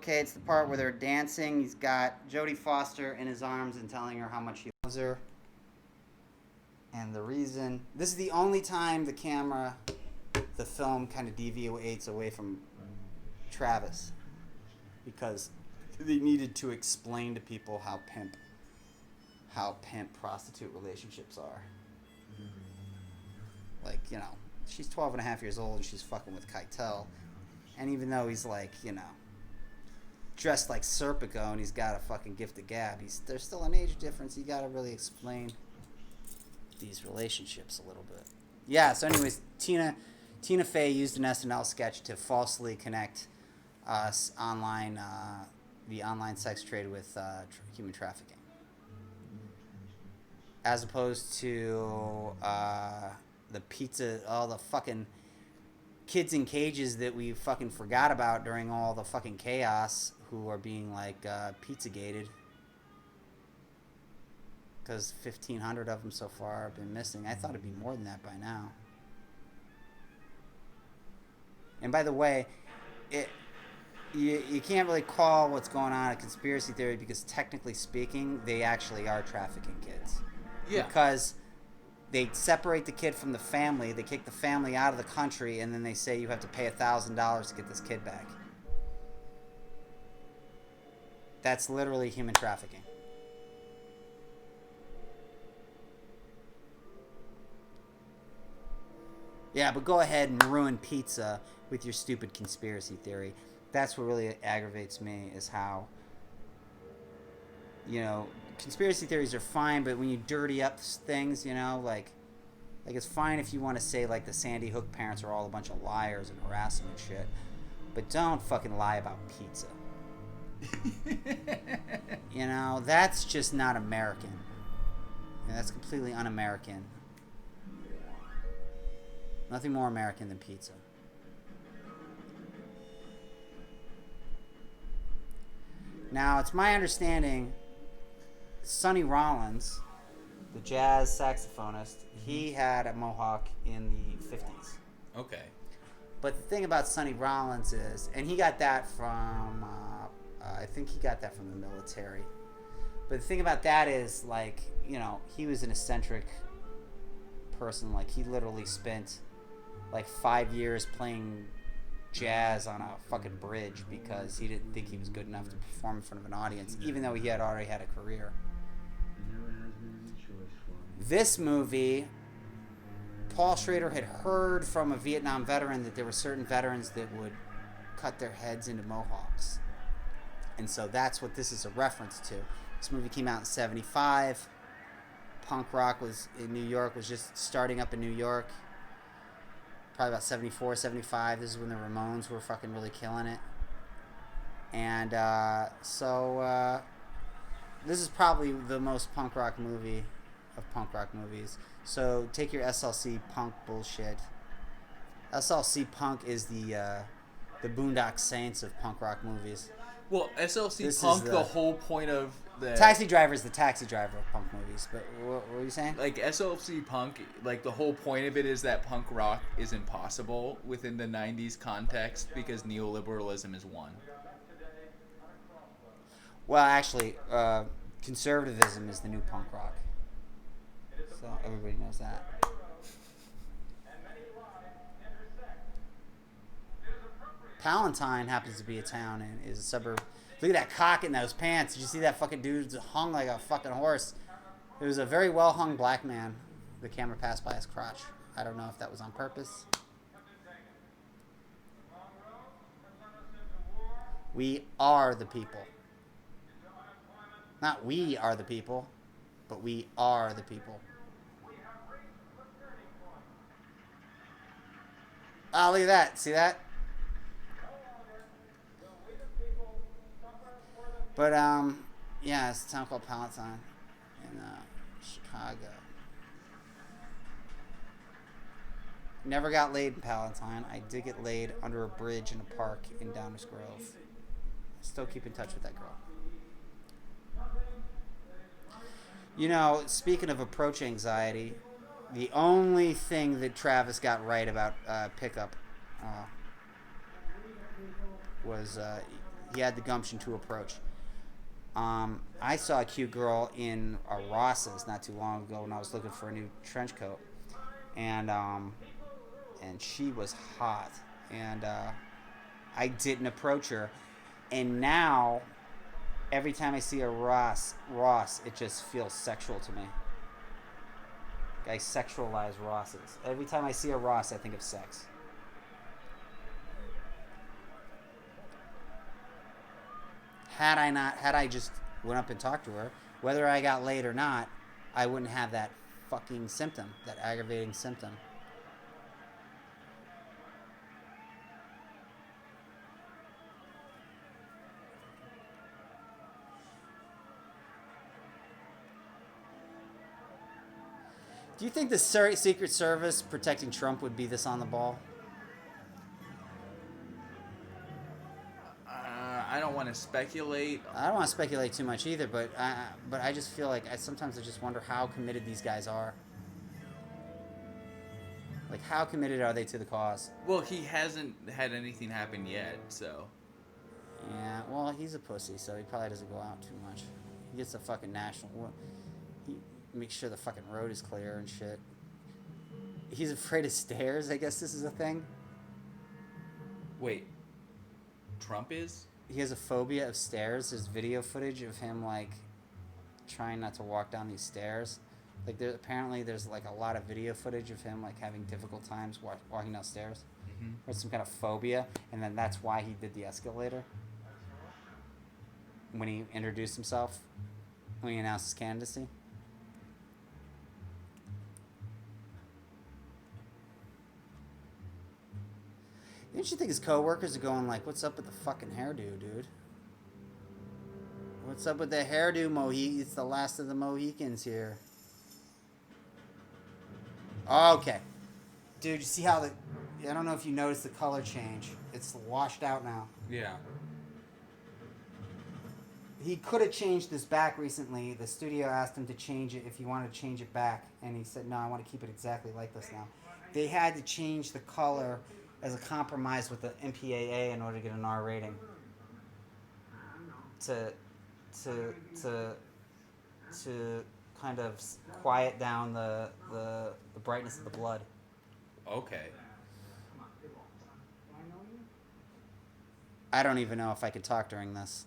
Okay, it's the part where they're dancing. He's got Jodie Foster in his arms and telling her how much he loves her. And the reason this is the only time the film kind of deviates away from Travis, because they needed to explain to people how pimp prostitute relationships are. Like, she's 12 and a half years old and she's fucking with Keitel. And even though he's like, dressed like Serpico and he's got a fucking gift of gab, there's still an age difference. You gotta really explain these relationships a little bit. Yeah, so anyways, Tina Fey used an SNL sketch to falsely connect the online sex trade with human trafficking. As opposed to the pizza, all the fucking kids in cages that we fucking forgot about during all the fucking chaos, who are being like pizza-gated. Because 1,500 of them so far have been missing. I thought it'd be more than that by now. And by the way, you can't really call what's going on a conspiracy theory, because technically speaking, they actually are trafficking kids. Yeah. Because they separate the kid from the family, they kick the family out of the country, and then they say you have to pay $1,000 to get this kid back. That's literally human trafficking. Yeah, but go ahead and ruin pizza with your stupid conspiracy theory. That's what really aggravates me, is how, conspiracy theories are fine, but when you dirty up things, like it's fine if you want to say like the Sandy Hook parents are all a bunch of liars and harassing and shit, but don't fucking lie about pizza. That's just not American. That's completely un-American. Nothing more American than pizza. Now, it's my understanding Sonny Rollins, the jazz saxophonist, he had a mohawk in the 50s. Okay. But the thing about Sonny Rollins is, and he got that from, I think he got that from the military. But the thing about that is, like, he was an eccentric person. Like, he literally spent like 5 years playing jazz on a fucking bridge because he didn't think he was good enough to perform in front of an audience, even though he had already had a career. This movie, Paul Schrader had heard from a Vietnam veteran that there were certain veterans that would cut their heads into mohawks. And so that's what this is a reference to. This movie came out in 75. Punk rock was in New York, was just starting up in New York. Probably about 74, 75. This is when the Ramones were fucking really killing it. And so this is probably the most punk rock movie of punk rock movies. So take your SLC punk bullshit. SLC punk is the Boondock Saints of punk rock movies. Well, SLC this punk, the whole point of the Taxi Driver is the Taxi Driver of punk movies. But what were you saying? Like SLC punk, like the whole point of it is that punk rock is impossible within the 90s context because neoliberalism is one. Well, actually, conservatism is the new punk rock. So everybody knows that. Palatine happens to be a town and is a suburb. Look at that cock in those pants. Did you see that fucking dude hung like a fucking horse? It was a very well hung black man. The camera passed by his crotch. I don't know if that was on purpose. We are the people. Not we are the people, but we are the people. Oh, look at that. See that? But, yeah, it's a town called Palatine in Chicago. Never got laid in Palatine. I did get laid under a bridge in a park in Downers Grove. Still keep in touch with that girl. Speaking of approach anxiety, the only thing that Travis got right about pickup was he had the gumption to approach. I saw a cute girl in a Ross's not too long ago when I was looking for a new trench coat, and she was hot, and I didn't approach her, and now every time I see a Ross, it just feels sexual to me. I sexualize Rosses. Every time I see a Ross, I think of sex. Had I just went up and talked to her, whether I got laid or not, I wouldn't have that fucking symptom, that aggravating symptom. Do you think the Secret Service protecting Trump would be this on the ball? I don't want to speculate. I don't want to speculate too much either, but I just feel like sometimes I just wonder how committed these guys are. Like, how committed are they to the cause? Well, he hasn't had anything happen yet, so. Yeah, well, he's a pussy, so he probably doesn't go out too much. He gets a fucking national. He makes sure the fucking road is clear and shit. He's afraid of stairs. I guess this is a thing. Wait. Trump is? He has a phobia of stairs. There's video footage of him like trying not to walk down these stairs. Like apparently there's like a lot of video footage of him like having difficult times walking downstairs. Mm-hmm. Or some kind of phobia, and then that's why he did the escalator. When he introduced himself, when he announced his candidacy. Didn't you think his coworkers are going like, "What's up with the fucking hairdo, dude? What's up with the hairdo, Mohi? It's the last of the Mohicans here." Okay, dude, you see how I don't know if you noticed the color change. It's washed out now. Yeah. He could have changed this back recently. The studio asked him to change it if he wanted to change it back, and he said, "No, I want to keep it exactly like this now." They had to change the color as a compromise with the MPAA in order to get an R rating. To kind of quiet down the brightness of the blood. Okay. I don't even know if I could talk during this.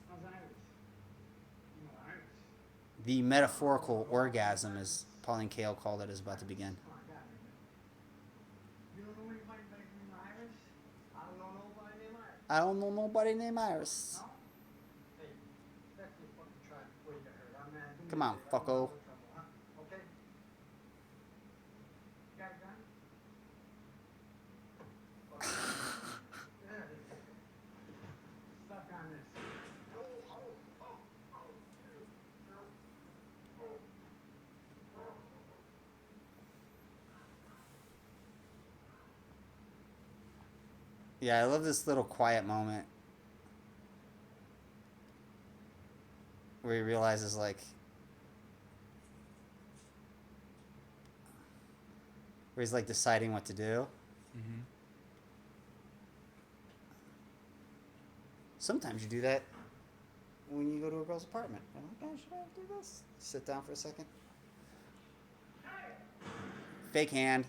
The metaphorical orgasm, as Pauline Kael called it, is about to begin. I don't know nobody named Iris. Come on, fucko. Yeah, I love this little quiet moment where he realizes, like, where he's like deciding what to do. Mm-hmm. Sometimes you do that when you go to a girl's apartment. I'm like, oh, should I do this? Sit down for a second. Fake hand.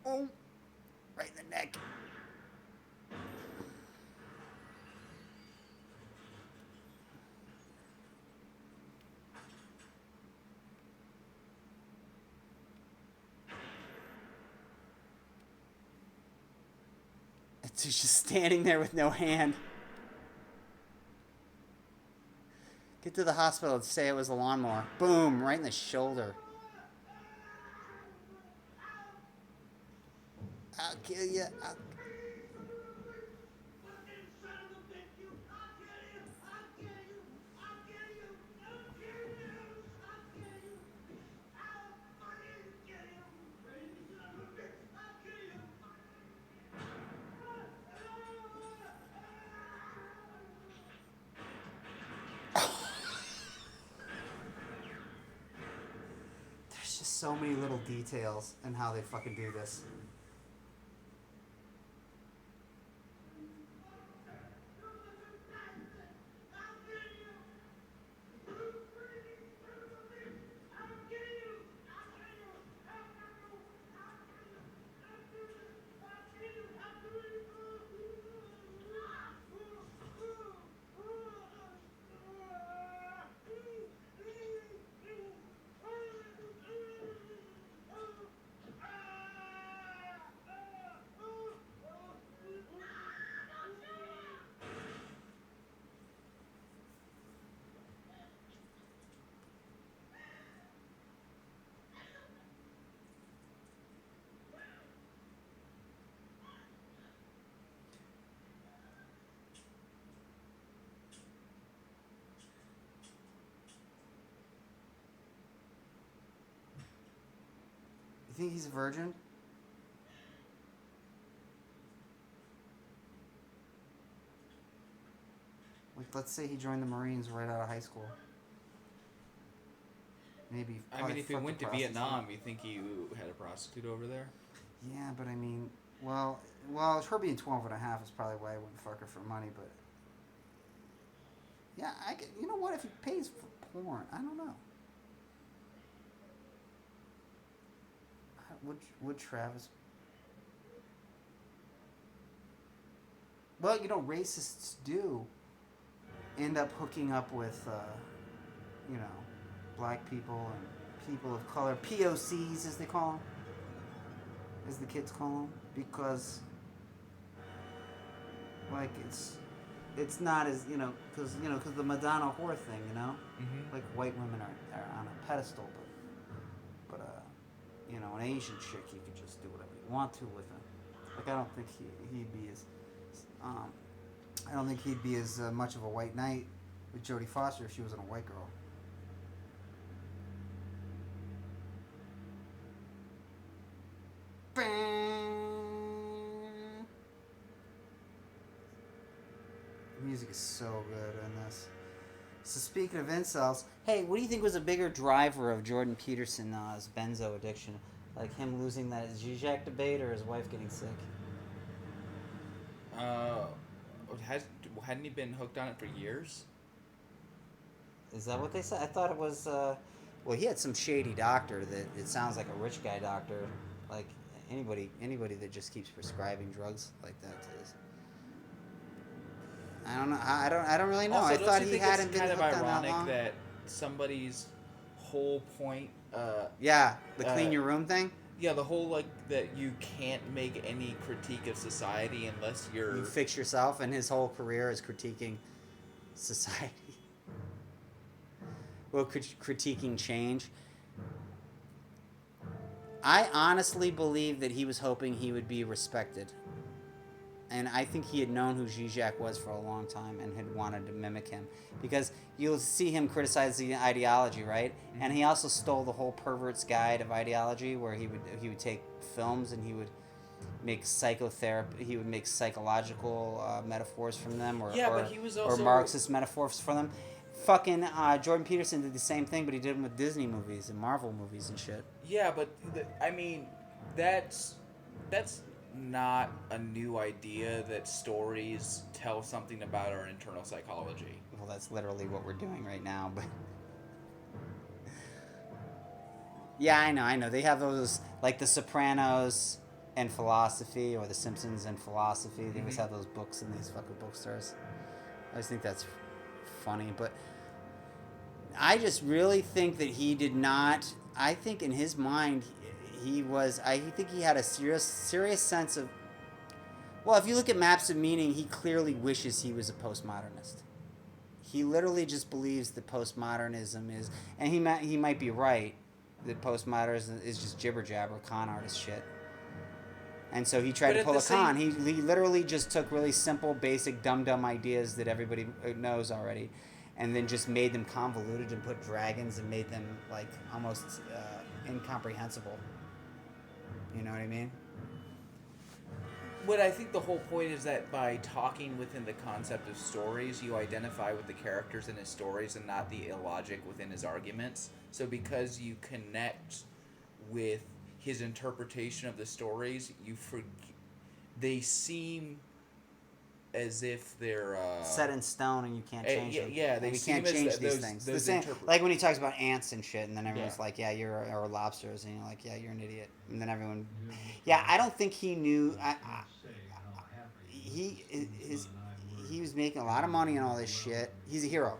Oh, right in the neck. It's just standing there with no hand. Get to the hospital and say it was a lawnmower. Boom, right in the shoulder. I'll kill you. There's just so many little details in how they fucking do this. think he's a virgin? Like, let's say he joined the Marines right out of high school. Maybe. I mean, if he fucked a went to prostitute. Vietnam, you think he had a prostitute over there? Yeah, but I mean, well, her being 12 and a half is probably why I wouldn't fuck her for money, but. Yeah, you know what? If he pays for porn, I don't know. Would Travis? Well, racists do end up hooking up with, black people and people of color, POCs as they call them, as the kids call them, because, like, it's not as because the Madonna whore thing, Mm-hmm. like white women are on a pedestal, but an Asian chick you could just do whatever you want to with him. Like I don't think he'd be as I don't think he'd be as much of a white knight with Jodie Foster if she wasn't a white girl. The music is so good in this. So speaking of incels, hey, what do you think was a bigger driver of Jordan Peterson's benzo addiction? Like him losing that Zizek debate or his wife getting sick? Uh, hadn't he been hooked on it for years? Is that what they said? I thought it was. Well, he had some shady doctor that it sounds like a rich guy doctor, like anybody that just keeps prescribing drugs like that is. I don't know. I don't really know. Also, I don't thought you he think hadn't it's been kind of hooked on that ironic long. that somebody's whole point? Yeah, the clean your room thing. Yeah, the whole like that you can't make any critique of society unless you're. You fix yourself, and his whole career is critiquing society. Well, critiquing change. I honestly believe that he was hoping he would be respected. And I think he had known who Zizek was for a long time and had wanted to mimic him. Because you'll see him criticize the ideology, right? Mm-hmm. And he also stole the whole pervert's guide of ideology, where he would take films and he would make psychotherapy. He would make psychological metaphors from them, but he was also or Marxist metaphors from them. Fucking Jordan Peterson did the same thing, but he did them with Disney movies and Marvel movies and shit. Yeah, but I mean, that's not a new idea that stories tell something about our internal psychology. Well, that's literally what we're doing right now, but. Yeah, I know. They have those, like The Sopranos and philosophy, or The Simpsons and philosophy. They always have those books in these fucking bookstores. I just think that's funny, but I just really think that he did not. I think in his mind, he was. I think he had a serious sense of. Well, if you look at Maps of Meaning, he clearly wishes he was a postmodernist. He literally just believes that postmodernism is, and he might be right, that postmodernism is just jibber jabber, con artist shit. And so he tried to pull a con. He literally just took really simple, basic, dumb ideas that everybody knows already, and then just made them convoluted and put dragons and made them like almost incomprehensible. You know what I mean? But I think the whole point is that by talking within the concept of stories, you identify with the characters in his stories and not the illogic within his arguments. So because you connect with his interpretation of the stories, they seem as if they're set in stone and you can't change them. Yeah, they can't change these things. The same, like when he talks about ants and shit, and then everyone's like, "Yeah, or lobsters," and you're like, "Yeah, you're an idiot." And then everyone, yeah, I don't think he knew. He was making a lot of money and all this shit. He's a hero.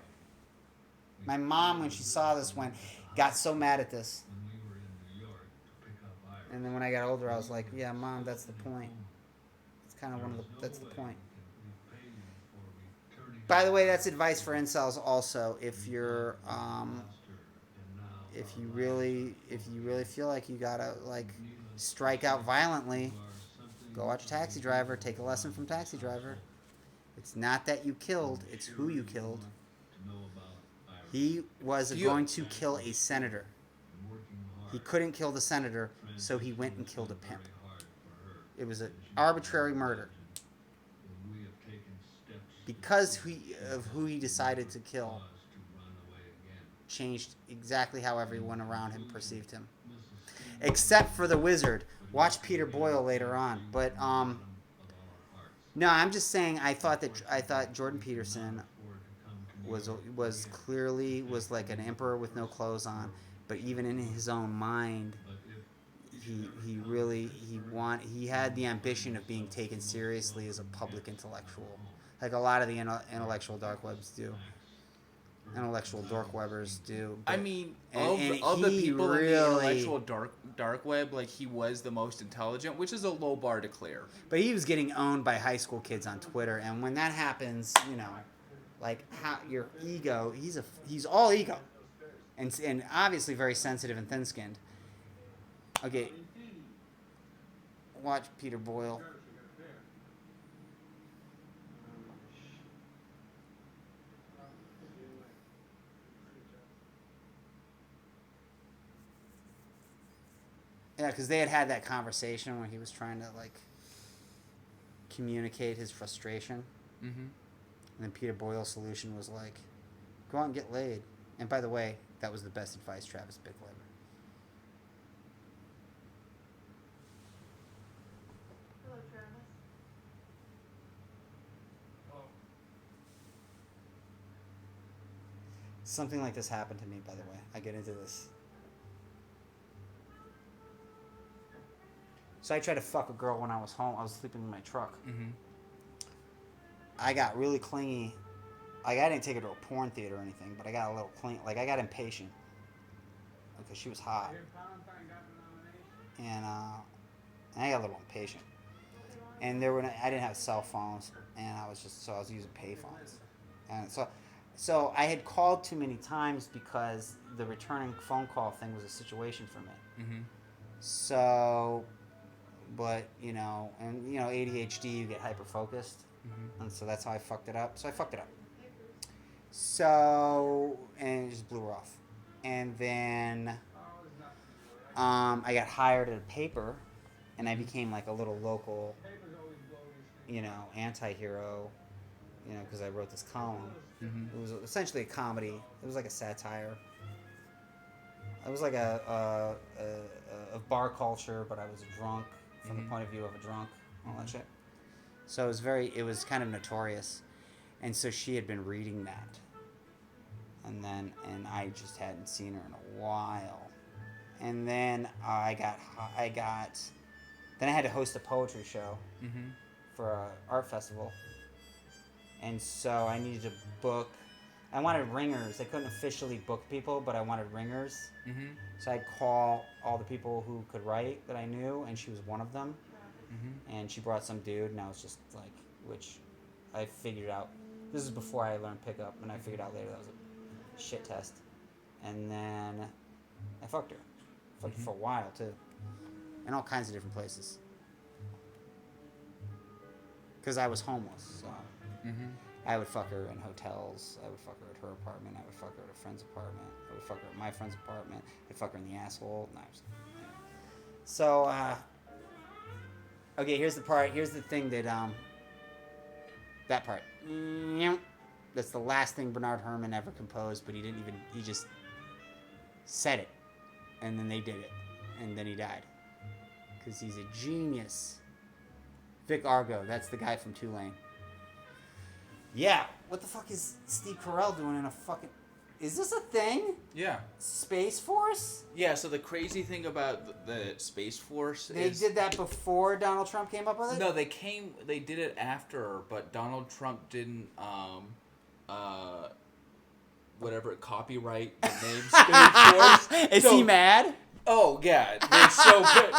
My mom, when she saw this, got so mad at this. And then when I got older, I was like, "Yeah, Mom, that's the point. It's kind of that's the point." By the way, that's advice for incels. Also, if you're, if you really feel like you gotta strike out violently, go watch Taxi Driver. Take a lesson from Taxi Driver. It's not that you killed; it's who you killed. He was going to kill a senator. He couldn't kill the senator. so he went and killed a pimp. It was an arbitrary murder. Because of who he decided to kill, changed exactly how everyone around him perceived him. Except for the wizard. Watch Peter Boyle later on. But no, I'm just saying I thought Jordan Peterson was clearly was like an emperor with no clothes on, but even in his own mind, he had the ambition of being taken seriously as a public intellectual, like a lot of the intellectual dark webs do. Intellectual dark webbers do. I But, mean, and of the people in the really, intellectual dark web, like he was the most intelligent, which is a low bar to clear. but he was getting owned by high school kids on Twitter, and when that happens, like how your ego, he's all ego, and obviously very sensitive and thin-skinned. Okay, watch Peter Boyle. Yeah, because they had that conversation where he was trying to like communicate his frustration, Mm-hmm. and then Peter Boyle's solution was like, "Go out and get laid." And by the way, that was the best advice Travis Bickle ever. Hello, Travis. Something like this happened to me, by the way. I get into this. So I tried to fuck a girl when I was home. I was sleeping in my truck. Mm-hmm. I got really clingy. Like, I didn't take her to a porn theater or anything, but I got a little clingy. Like, I got impatient. Because she was hot. And I got a little impatient. And I didn't have cell phones. And I was using payphones. And so I had called too many times because the returning phone call thing was a situation for me. Mm-hmm. So, but, ADHD, you get hyper-focused. Mm-hmm. And so that's how I fucked it up. So I fucked it up. So, and it just blew her off. And then I got hired at a paper, and I became like a little local, anti-hero, because I wrote this column. Mm-hmm. It was essentially a comedy. It was like a satire. It was like a bar culture, but I was a drunk from the point of view of a drunk, all that shit. So it was kind of notorious. And so she had been reading that. And I just hadn't seen her in a while. And then then I had to host a poetry show Mm-hmm. for an art festival. And so I needed to book. I wanted ringers. I couldn't officially book people, but I wanted ringers. Mm-hmm. So I'd call all the people who could write that I knew, and she was one of them. Mm-hmm. And she brought some dude, and I was just like, which I figured out. This is before I learned pickup, and I figured out later that was a shit test. And then I fucked her. Fucked her for a while, too. In all kinds of different places. Because I was homeless, so... Mm-hmm. I would fuck her in hotels. I would fuck her at her apartment. I would fuck her at a friend's apartment. I would fuck her at my friend's apartment. I'd fuck her in the asshole. So, okay, here's the part. Here's the thing that, that part. That's the last thing Bernard Herrmann ever composed, but he just said it. And then they did it. And then he died. Because he's a genius. Vic Argo, that's the guy from Tulane. Yeah, what the fuck is Steve Carell doing in a fucking... Is this a thing? Yeah. Space Force? Yeah, so the crazy thing about the Space Force They is... did that before Donald Trump came up with it? No, they did it after, but Donald Trump didn't, copyright the name Space Force. Is he mad? Oh, yeah, they're so good.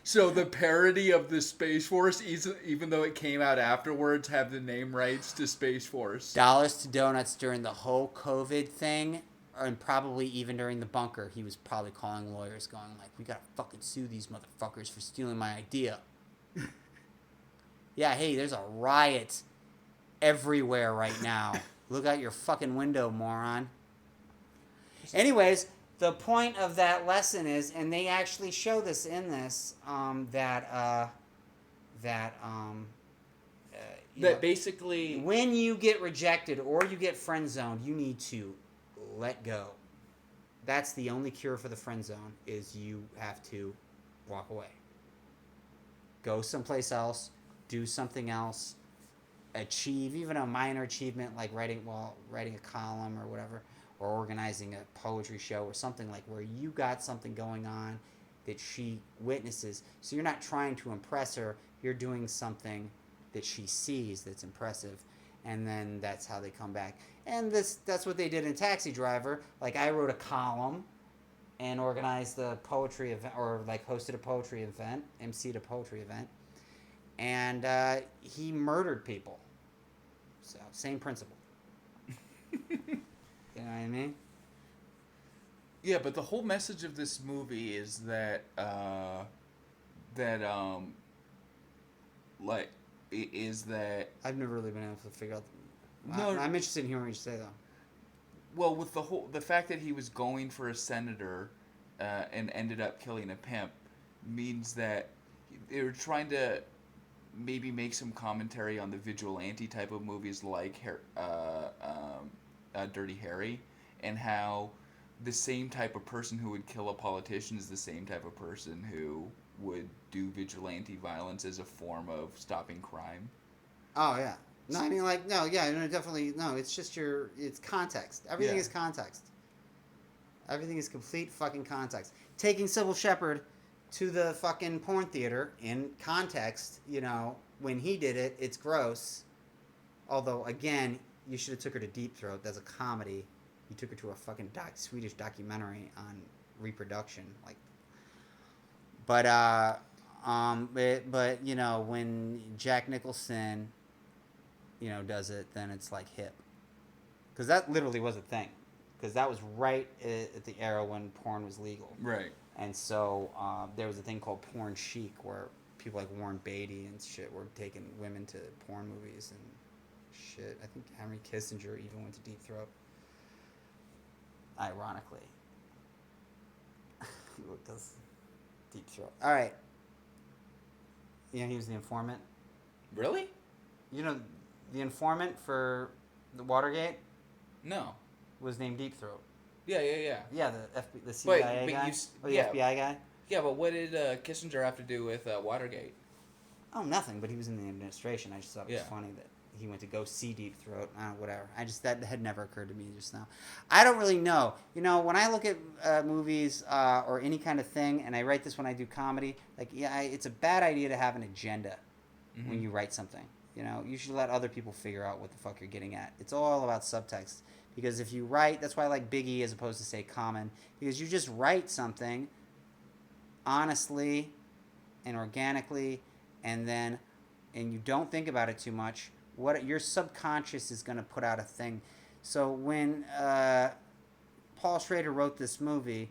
So the parody of the Space Force, even though it came out afterwards, have the name rights to Space Force. Dollars to Donuts during the whole COVID thing, and probably even during the bunker, he was probably calling lawyers going like, we gotta fucking sue these motherfuckers for stealing my idea. Yeah, hey, there's a riot everywhere right now. Look out your fucking window, moron. Anyways, the point of that lesson is, and they actually show this in this, that you know, That basically, when you get rejected or you get friend zoned, you need to let go. That's the only cure for the friend zone, is you have to walk away. Go someplace else, do something else, achieve even a minor achievement like writing a column or whatever, or organizing a poetry show or something, like where you got something going on that she witnesses. So you're not trying to impress her, you're doing something that she sees that's impressive, and then that's how they come back. And that's what they did in Taxi Driver. Like, I wrote a column and organized the poetry event, or like hosted a poetry event, emceed a poetry event, and he murdered people. So same principle. You know what I mean? yeah, but the whole message of this movie is that that like is that I've never really been able to figure out. no, I'm interested in hearing what you say though. well, with the fact that he was going for a senator and ended up killing a pimp means that they were trying to maybe make some commentary on the vigilante type of movies like Dirty Harry, and how the same type of person who would kill a politician is the same type of person who would do vigilante violence as a form of stopping crime. Oh yeah. No, I mean, like, no, yeah, no, definitely no. It's just it's context. Everything Yeah. is context. Everything is complete fucking context. Taking Sybil Shepherd to the fucking porn theater in context, when he did it, it's gross. Although, again, you should have took her to Deep Throat. That's a comedy. You took her to a fucking Swedish documentary on reproduction. Like, but when Jack Nicholson, does it, then it's like hip. Because that literally was a thing. Because that was right at the era when porn was legal. Right. And so there was a thing called porn chic, where people like Warren Beatty and shit were taking women to porn movies and shit. I think Henry Kissinger even went to Deep Throat. Ironically. Look, this Deep Throat. All right. He was the informant. Really? The informant for the Watergate No. was named Deep Throat. Yeah, yeah, yeah. Yeah, the CIA but guy? Or the yeah. FBI guy? Yeah, but what did Kissinger have to do with Watergate? Oh, nothing, but he was in the administration. I just thought it was Yeah. funny that he went to go see Deep Throat. Whatever. That had never occurred to me just now. I don't really know. When I look at movies or any kind of thing, and I write this when I do comedy, like, yeah, it's a bad idea to have an agenda when you write something. You should let other people figure out what the fuck you're getting at. It's all about subtext. Because if you write, that's why I like Biggie as opposed to, say, Common. Because you just write something honestly and organically, and you don't think about it too much. What your subconscious is going to put out a thing. So when Paul Schrader wrote this movie,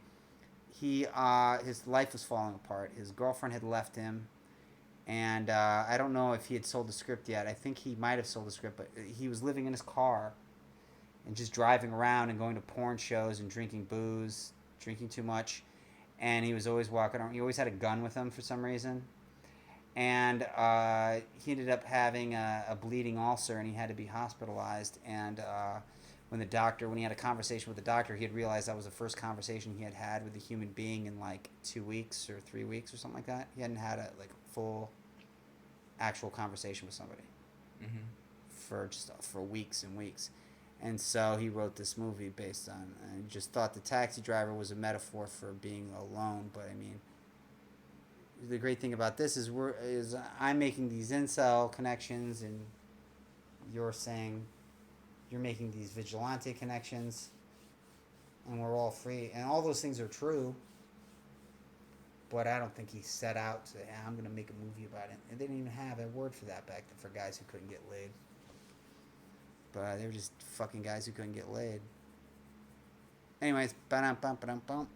his life was falling apart. His girlfriend had left him. And I don't know if he had sold the script yet. I think he might have sold the script, but he was living in his car and just driving around and going to porn shows and drinking booze, drinking too much. And he was always walking around. He always had a gun with him for some reason. And he ended up having a bleeding ulcer, and he had to be hospitalized. And when he had a conversation with the doctor, he had realized that was the first conversation he had had with a human being in like 2 weeks or 3 weeks or something like that. He hadn't had a full actual conversation with somebody for weeks and weeks. And so he wrote this movie based on, and he just thought the Taxi Driver was a metaphor for being alone. But I mean, the great thing about this is I'm making these incel connections, and you're saying you're making these vigilante connections, and we're all free, and all those things are true. But I don't think he set out to, I'm going to make a movie about it. And they didn't even have a word for that back then for guys who couldn't get laid. But they were just fucking guys who couldn't get laid. Anyways, ba-dum-bum-ba-dum-bum.